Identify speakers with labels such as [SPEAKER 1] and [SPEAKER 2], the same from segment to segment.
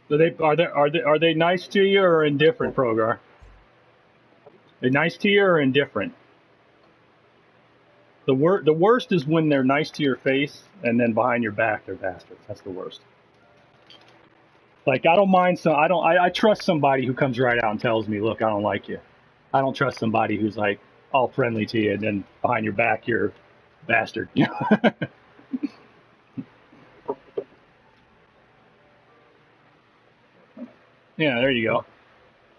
[SPEAKER 1] So are they nice to you or indifferent, Progar? They nice to you or indifferent? The worst is when they're nice to your face and then behind your back they're bastards. That's the worst. Like I don't mind some. I trust somebody who comes right out and tells me, look, I don't like you. I don't trust somebody who's like all friendly to you and then behind your back you're a bastard. Yeah, there you go.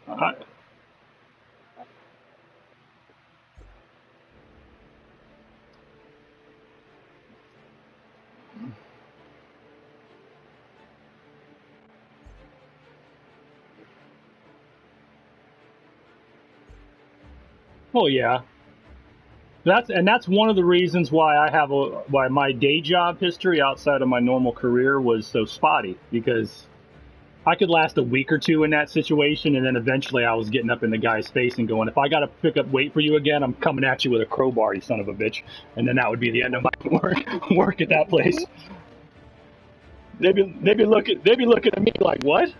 [SPEAKER 1] I, well, yeah. That's one of the reasons why why my day job history outside of my normal career was so spotty because I could last a week or two in that situation, and then eventually I was getting up in the guy's face and going, "If I got to pick up weight for you again, I'm coming at you with a crowbar, you son of a bitch." And then that would be the end of my work at that place. They'd be looking at me like, "What?"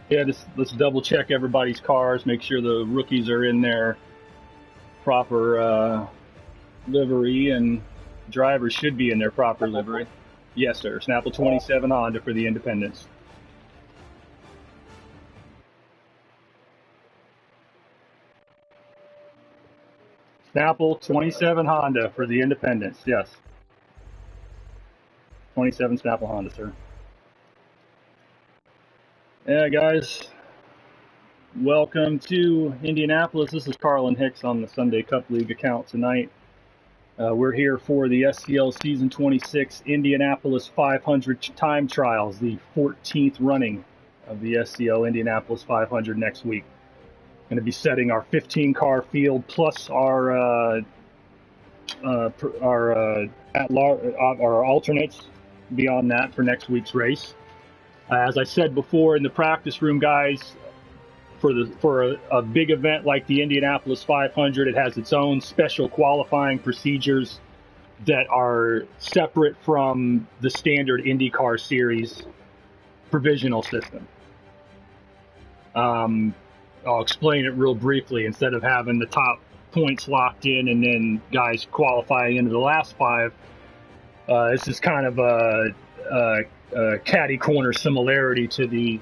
[SPEAKER 1] Yeah, just let's double check everybody's cars, make sure the rookies are in their proper livery, and drivers should be in their proper livery. Yes, sir. Snapple 27 Honda for the Independence. Snapple 27 Honda for the Independence. Yes. 27 Snapple Honda, sir. Yeah, guys. Welcome to Indianapolis. This is Carlin Hicks on the Sunday Cup League account tonight. We're here for the SCL Season 26 Indianapolis 500 time trials, the 14th running of the SCL Indianapolis 500 next week. Going to be setting our 15 car field plus our alternates beyond that for next week's race. As I said before in the practice room, guys, for a big event like the Indianapolis 500, it has its own special qualifying procedures that are separate from the standard IndyCar series provisional system. I'll explain it real briefly. Instead of having the top points locked in and then guys qualifying into the last five, this is kind of a caddy corner similarity to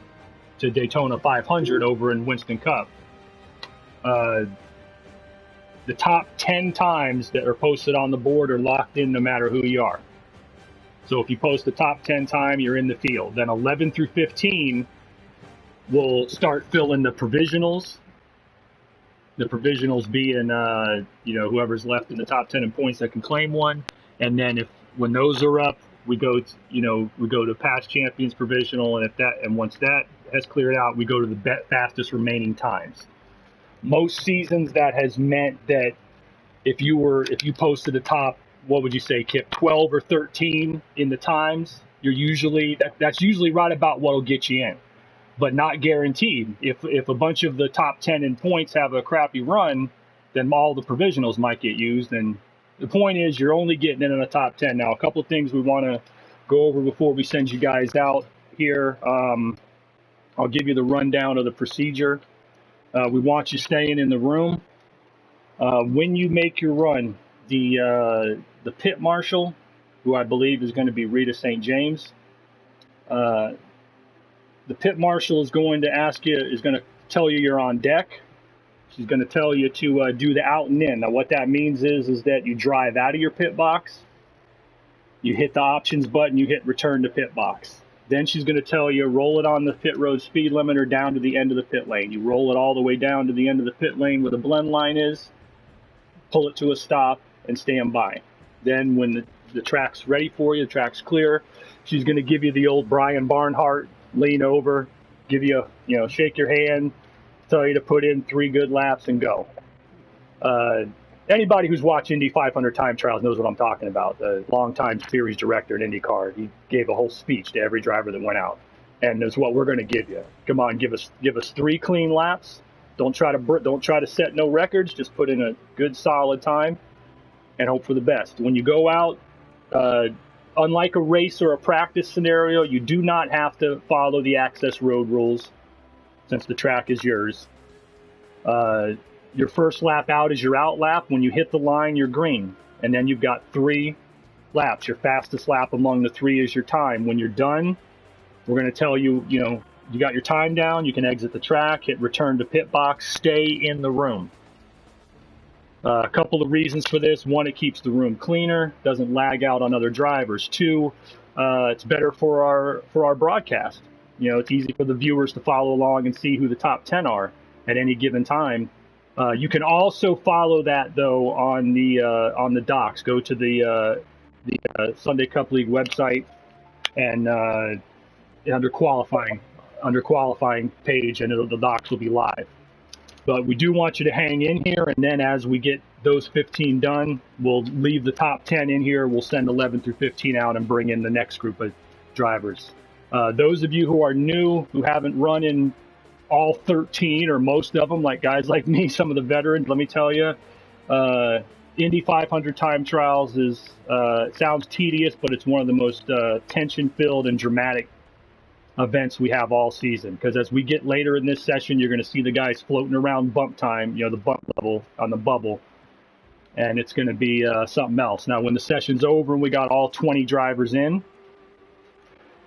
[SPEAKER 1] Daytona 500 over in Winston Cup. The top 10 times that are posted on the board are locked in no matter who you are. So if you post the top 10 time, you're in the field. Then 11 through 15 will start filling the provisionals. The provisionals being, whoever's left in the top 10 in points that can claim one. And then when those are up, we go to past champions provisional, and once that has cleared out, we go to the fastest remaining times. Most seasons that has meant that if you posted the top, what would you say, Kip, 12 or 13 in the times, that's usually right about what'll get you in, but not guaranteed. If a bunch of the top 10 in points have a crappy run, then all the provisionals might get used. And the point is, you're only getting in the top 10. Now, a couple of things we want to go over before we send you guys out here. I'll give you the rundown of the procedure. We want you staying in the room. When you make your run, the pit marshal, who I believe is going to be Rita St. James, the pit marshal is going to tell you you're on deck. She's going to tell you to do the out and in. Now, what that means is that you drive out of your pit box, you hit the options button, you hit return to pit box. Then she's going to tell you, roll it on the pit road speed limiter down to the end of the pit lane. You roll it all the way down to the end of the pit lane where the blend line is, pull it to a stop, and stand by. Then when the track's ready for you, the track's clear, she's going to give you the old Brian Barnhart, lean over, give you, shake your hand, tell you to put in 3 good laps and go. Anybody who's watched Indy 500 time trials knows what I'm talking about. The longtime series director at IndyCar, he gave a whole speech to every driver that went out, and that's what we're going to give you. Come on, give us 3 clean laps. Don't try to set no records. Just put in a good solid time and hope for the best. When you go out, unlike a race or a practice scenario, you do not have to follow the access road rules since the track is yours. Your first lap out is your out lap. When you hit the line, you're green. And then you've got 3 laps. Your fastest lap among the 3 is your time. When you're done, we're going to tell you, you got your time down, you can exit the track, hit return to pit box, stay in the room. A couple of reasons for this. 1, it keeps the room cleaner, doesn't lag out on other drivers. 2, it's better for our broadcast. It's easy for the viewers to follow along and see who the top 10 are at any given time. You can also follow that though on the docs. Go to the Sunday Cup League website and under qualifying page, and the docs will be live. But we do want you to hang in here, and then as we get those 15 done, we'll leave the top 10 in here. We'll send 11 through 15 out and bring in the next group of drivers. Those of you who are new, who haven't run in all 13 or most of them, like guys like me, some of the veterans, let me tell you, Indy 500 time trials sounds tedious, but it's one of the most tension-filled and dramatic events we have all season, because as we get later in this session, you're going to see the guys floating around bump time, the bump level on the bubble, and it's going to be something else. Now, when the session's over and we got all 20 drivers in,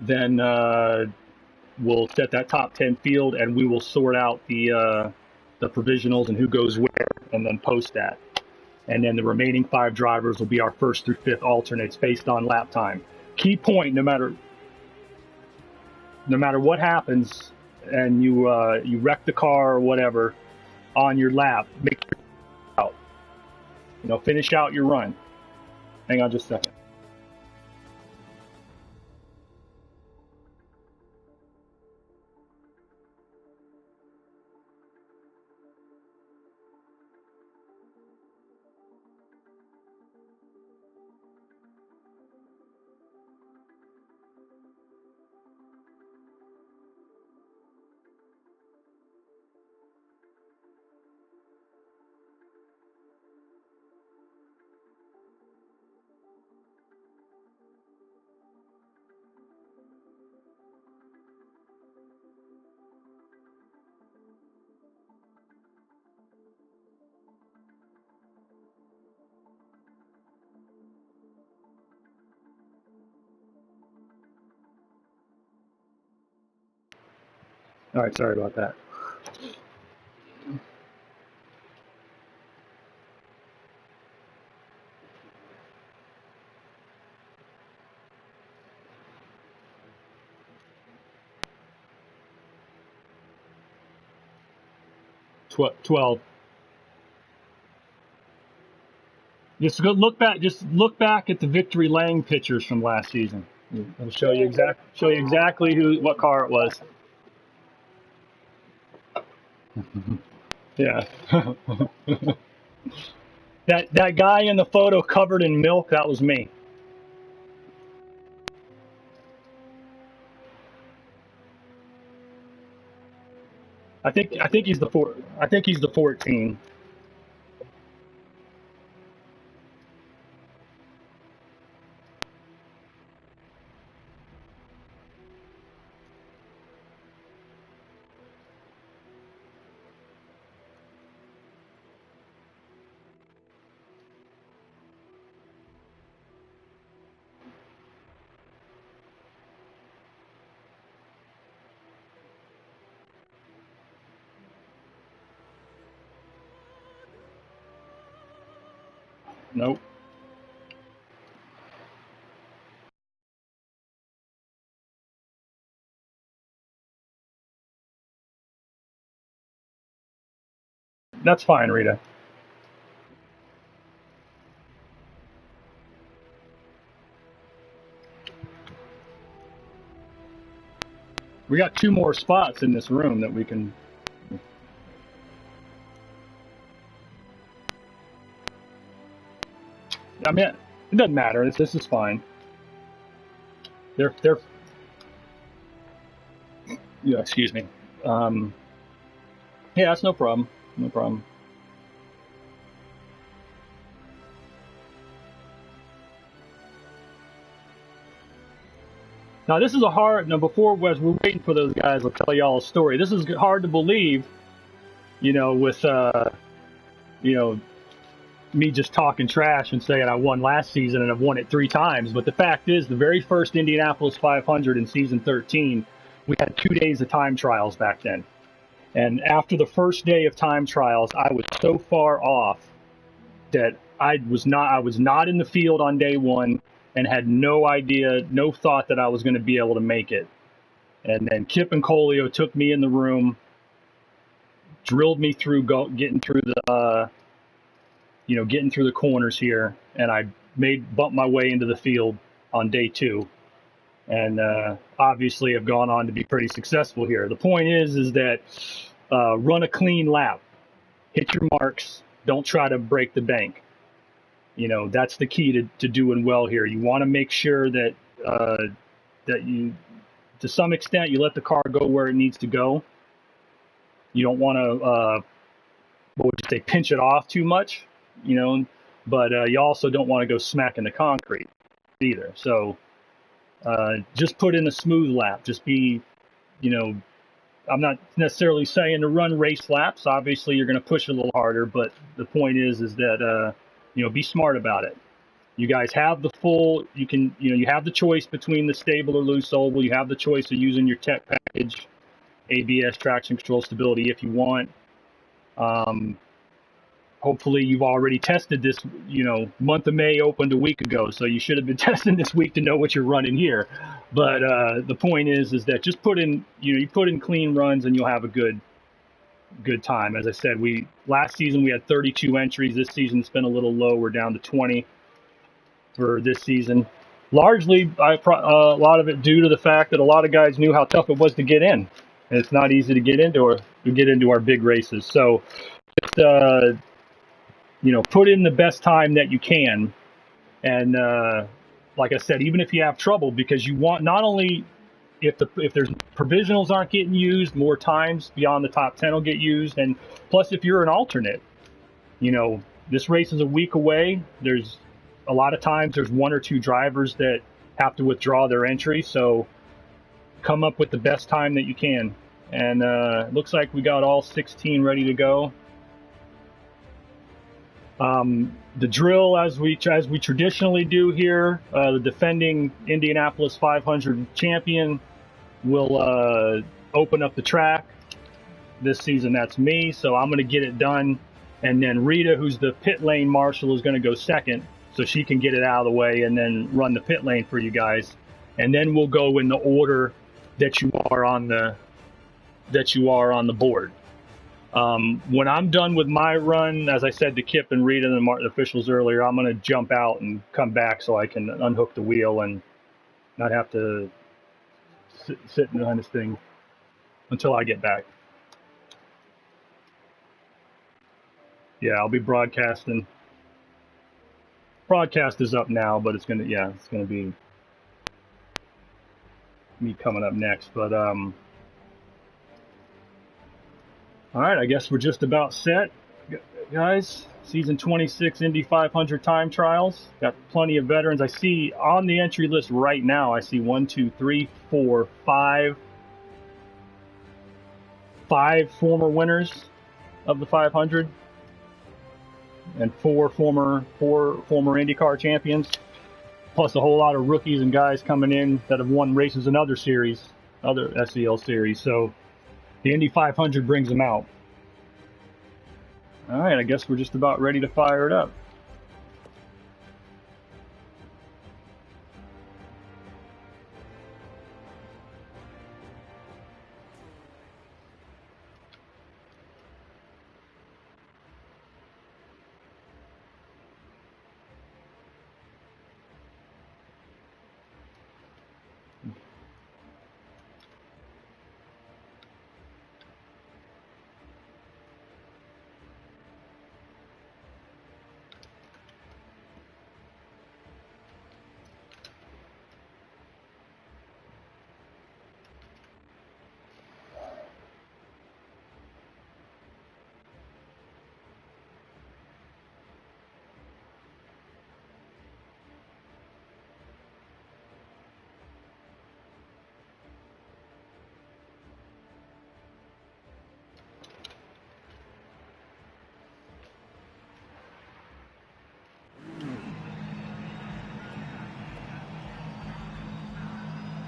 [SPEAKER 1] then we'll set that top 10 field, and we will sort out the provisionals and who goes where, and then post that. And then the remaining 5 drivers will be our 1st through 5th alternates based on lap time. Key point: no matter what happens, and you wreck the car or whatever on your lap, make sure you out. Finish out your run. Hang on just a second. All right, sorry about that. Tw- 12. Just look back. Just look back at the Victory Lane pictures from last season. I'll show you exactly what car it was. Yeah. that guy in the photo covered in milk, that was me. I think he's the 14. Nope. That's fine, Rita. We got 2 more spots in this room that we can. I mean, it doesn't matter. This is fine. They're. Yeah, excuse me. Yeah, that's no problem. No problem. Now this is a hard. Now before as we're waiting for those guys, I'll tell y'all a story. This is hard to believe, with you know me just talking trash and saying I won last season and I've won it 3 times. But the fact is, the very first Indianapolis 500 in season 13, we had 2 days of time trials back then. And after the first day of time trials, I was so far off that I was not in the field on day one and had no idea, no thought that I was going to be able to make it. And then Kip and Colio took me in the room, drilled me through getting through the corners here, and I bumped my way into the field on day 2, and obviously have gone on to be pretty successful here. The point is that run a clean lap, hit your marks, don't try to break the bank. That's the key to doing well here. You want to make sure that you, to some extent, you let the car go where it needs to go. You don't want to, what would you say, pinch it off too much, but you also don't want to go smack in the concrete either. So just put in a smooth lap. Just be, I'm not necessarily saying to run race laps. Obviously, you're going to push a little harder, but the point is that, be smart about it. You guys have the full, you have the choice between the stable or loose oval. You have the choice of using your tech package, ABS, traction control, stability if you want. Hopefully you've already tested this, month of May opened a week ago, so you should have been testing this week to know what you're running here. But the point is that just put in, you put in clean runs and you'll have a good time. As I said, last season we had 32 entries. This season it's been a little low. We're down to 20 for this season. Largely, a lot of it due to the fact that a lot of guys knew how tough it was to get in. And it's not easy to get into our big races. So just put in the best time that you can. And like I said, even if you have trouble, because you want not only if there's provisionals aren't getting used, more times beyond the top 10 will get used. And plus, if you're an alternate, this race is a week away. There's a lot of times there's 1 or 2 drivers that have to withdraw their entry. So come up with the best time that you can. And it looks like we got all 16 ready to go. The drill, as we traditionally do here, the defending Indianapolis 500 champion will open up the track. This season, that's me, so I'm going to get it done. And then Rita, who's the pit lane marshal, is going to go second, so she can get it out of the way and then run the pit lane for you guys. And then we'll go in the order that you are on the board. When I'm done with my run, as I said to Kip and Rita and the officials earlier, I'm going to jump out and come back so I can unhook the wheel and not have to sit behind this thing until I get back. Yeah, I'll be broadcasting. Broadcast is up now, but it's gonna be me coming up next. But all right, I guess we're just about set, guys. Season 26 Indy 500 time trials. Got plenty of veterans. I see on the entry list right now. I see 1, 2, 3, 4, 5 former winners of the 500. And four former IndyCar champions, plus a whole lot of rookies and guys coming in that have won races in other SCL series. So the Indy 500 brings them out. All right, I guess we're just about ready to fire it up.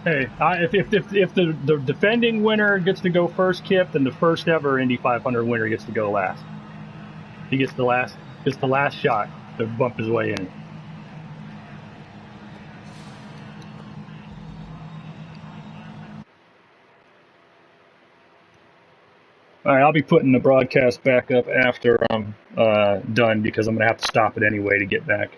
[SPEAKER 1] Hey, if the defending winner gets to go first, Kip, then the first ever Indy 500 winner gets to go last. He gets the last shot to bump his way in. All right, I'll be putting the broadcast back up after I'm done because I'm gonna have to stop it anyway to get back.